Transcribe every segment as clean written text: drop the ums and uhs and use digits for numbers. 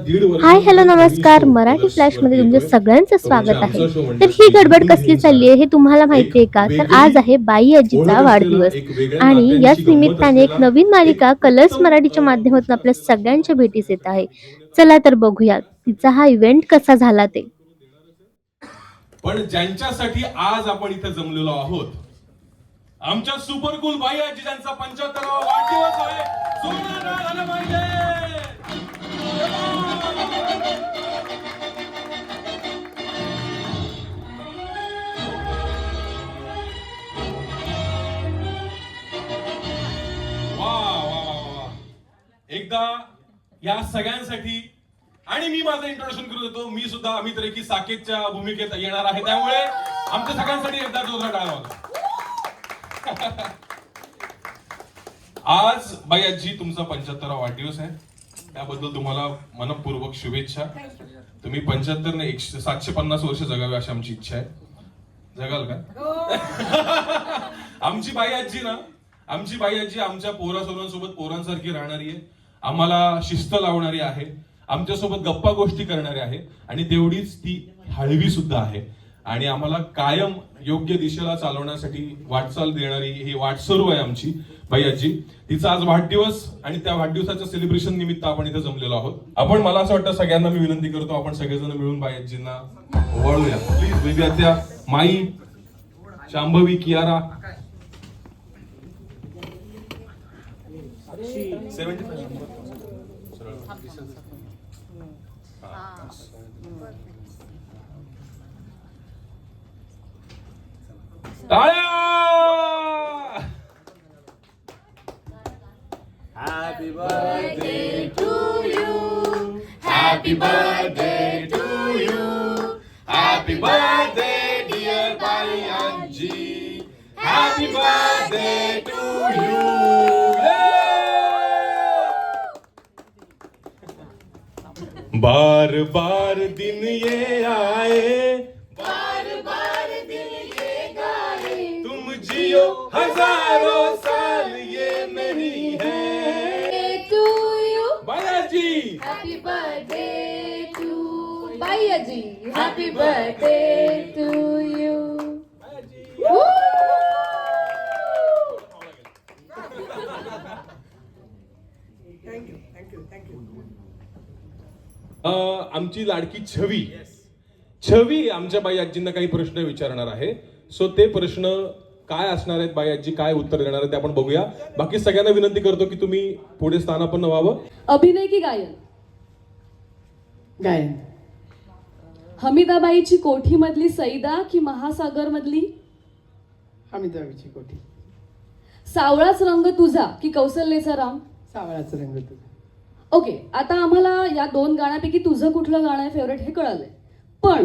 Hi hello नमस्कार. Marathi flash मध्ये तुमचं सगळ्यांचं स्वागत आहे. तर ही गडबड कसली चालली आहे हे तुम्हाला माहिती आहे का? तर आज आहे बाई आजीचा वाढदिवस आणि याच निमित्ताने एक नवीन मालिका कलर्स मराठीच्या माध्यमातून आपल्या सगळ्यांच्या भेटीस येत आहे. चला तर बघूया तिचा हा इव्हेंट कसा झाला ते. पण ज्यांच्यासाठी आज आपण इथे जमलेलो आहोत, आमच्या सुपर कूल बाई आजी ज्यांचा 75वा वाढदिवस आहे, जोरदार टाळ्या झाल्या पाहिजे. वा वा वा. एकदा या सगळ्यांसाठी आणि मी माझं इंट्रोडक्शन करू देतो. मी सुद्धा अमित रेखी साकेतच्या भूमिकेत येणार आहे, त्यामुळे आमच्या सगळ्यांसाठी एकदा जोरदार टाळ्या वाजवा. आज बाई आजी तुमचा 75वा वाढदिवस आहे, त्याबद्दल तुम्हाला मनपूर्वक शुभेच्छा. तुम्ही 75 ने 750 वर्ष जगावे अशी आमची इच्छा आहे. जगाल का? आमची बाई आजी आमच्या पोरासोरांसोबत पोरांसारखी राहणारी आहे, आम्हाला शिस्त लावणारी आहे, आमच्यासोबत गप्पा गोष्टी करणारी आहे आणि तेवढीच ती हळवी सुद्धा आहे आणि आम्हाला कायम योग्य दिशेला चालवण्यासाठी वाटचाल देणारी ही वाटसरू आहे आमची बाई आजी. तिचा आज वाढदिवस आणि त्या वाढदिवसाच्या सेलिब्रेशन निमित्त आपण इथे जमलेलो आहोत. आपण मला असं वाटतं सगळ्यांना मी विनंती करतो आपण सगळेजण मिळून बाई आजींना ओवाळूया प्लीज. बेबी आत्या, माई, शांभवी, कियारा. 75 टाळ्या. Happy birthday to you. Happy birthday to you. Happy birthday dear Bai Anji. Happy birthday to you. बार बार दिन ये आए, बार बार दिन ये गाए, तुम जियो हजारों साल ये नहीं है. to you. बायाजी Happy birthday to Bayaji. Happy birthday to you. Woo! आमची लाडकी छवी आमच्या बाई आजींना काही प्रश्न विचारणार आहे. सो ते प्रश्न काय असणार आहेत, बाई आजी काय उत्तर देणार आहेत ते आपण बघूया. बाकी सगळ्यांना विनंती करतो की तुम्ही पुढे स्थानापन्न व्हावं. अभिनय की गायन? गायन. हमीदाबाईची कोठी मधली सईदा की महासागर मधली? हमीदाबाईची कोठी. सावळाच रंग तुझा की कौसल्याचा राम? सावळाचा रंग तुझा. ओके, आता आम्हाला या दोन गाण्यापैकी तुझं कुठलं गाणं आहे फेवरेट हे कळालंय, पण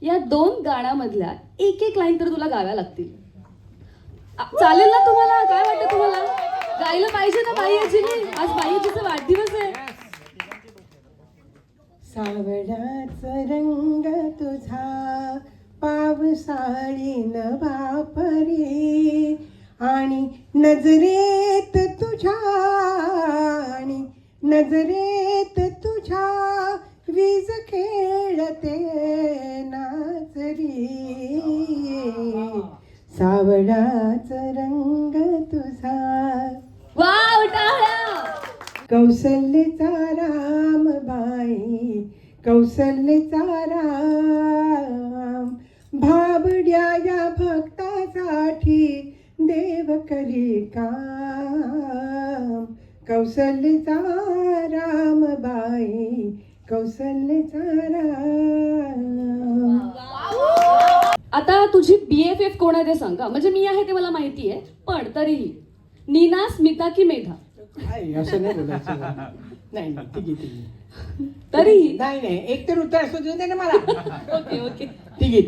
या दोन गाण्यामधल्या एक एक लाईन तर तुला गाव्या लागतील. चालेल ना तुम्हाला? काय वाटतं तुम्हाला? गायला पाहिजे ना बाई आजीने? आज बाई आजीचा वाढदिवस आहे. सावळाचा रंग तुझा पावसाळी नवापरी आणि नजरेत तुझ्या वीज खेळते नाचरी. सावळाचा रंग तुझा. वाव, टाळ्या. कौसल्याचा राम बाई, कौसल्याचा राम, भाबड्या या भक्तासाठी देव करी काम. कौसल्याचा राम बाई, कौसल्याचा राम. आता तुझी BFF कोण आहे ते सांगा. म्हणजे मी आहे ते मला माहिती आहे, पण तरीही नीना, स्मिता की मेधा? असं नाही बोलायचं. नाही तिघी. तरीही नाही एक तर उत्तर असू दे ना मला. ओके ओके, तिघी.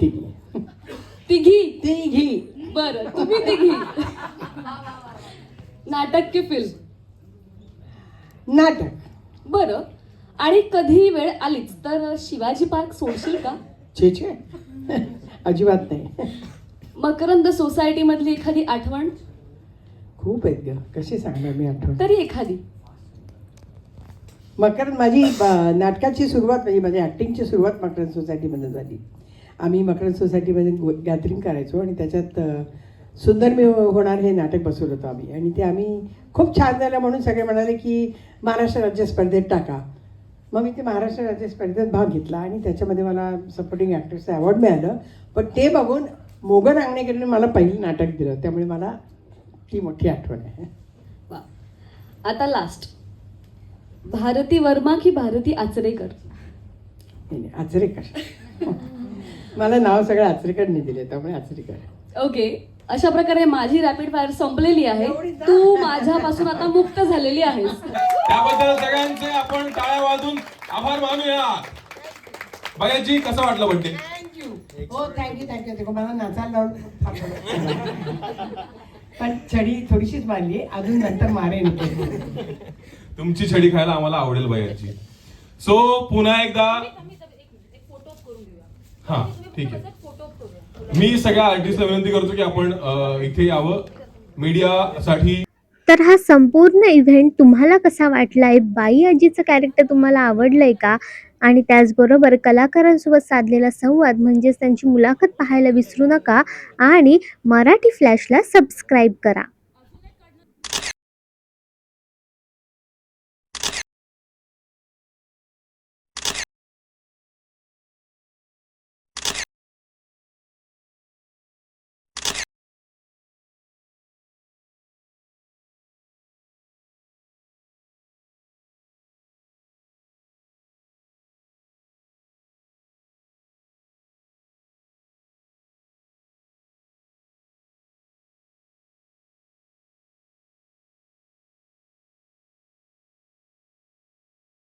तिघी. बरं, तुम्ही तिघी. नाटक की फिल्म? नाटक. बरं, आणि कधी वेळ आलीच तर शिवाजी पार्क सोडशील का? छे अजिबात नाही. मकरंद सोसायटी मधली एखादी आठवण? खूप आहेत ग, कशी सांगणार मी आठवण. तरी एखादी. माझी नाटकाची सुरुवात म्हणजे माझी ॲक्टिंगची सुरुवात मकरंद सोसायटीमध्ये झाली. आम्ही मकरंद सोसायटीमध्ये गॅदरिंग करायचो आणि त्याच्यात सुंदर मी होणार हे नाटक बसवलं होतं आम्ही. आणि ते आम्ही खूप छान झालं म्हणून सगळे म्हणाले की महाराष्ट्र राज्य स्पर्धेत टाका. मग मी ते महाराष्ट्र राज्य स्पर्धेत भाग घेतला आणि त्याच्यामध्ये मला सपोर्टिंग ॲक्टर्सचं अवॉर्ड मिळालं. पण ते बघून मोगन आंगणेकरने मला पहिलं नाटक दिलं, त्यामुळे मला ती मोठी आठवण आहे. वा. आता लास्ट, भारती वर्मा की भारती आचरेकर? नाही, आचरेकर. मला नाव सगळं आचरेकरने दिले, त्यामुळे आचरेकर. ओके, अशा प्रकारे माझी रॅपिड फायर संपलेली आहे. तू माझ्यापासून आता मुक्त झालेली आहेस. त्याबद्दल सगळ्यांचे आपण टाळ्या वाजून आभार मानूया. भैयाजी कसं वाटलं बड्डे? हो, थँक्यू. देखो मला नाचायला लावून पण छडी थोडीशीच मारली, अजून नंतर मारेन. तुमची छडी खायला आम्हाला आवडेल भैयाजी. सो पुन्हा एकदा हा ठीक आहे. मी सगळ्या आर्टिस्टला विनंती करतो की आपण इथे यावं मीडियासाठी. तर हा संपूर्ण इव्हेंट तुम्हाला कसा वाटलाय? बाई आजीचं कॅरेक्टर तुम्हाला आवडलंय का? आणि त्याचबरोबर कलाकारांसोबत साधलेला संवाद म्हणजेच त्यांची मुलाखत पाहायला विसरू नका आणि मराठी फ्लॅशला सबस्क्राईब करा.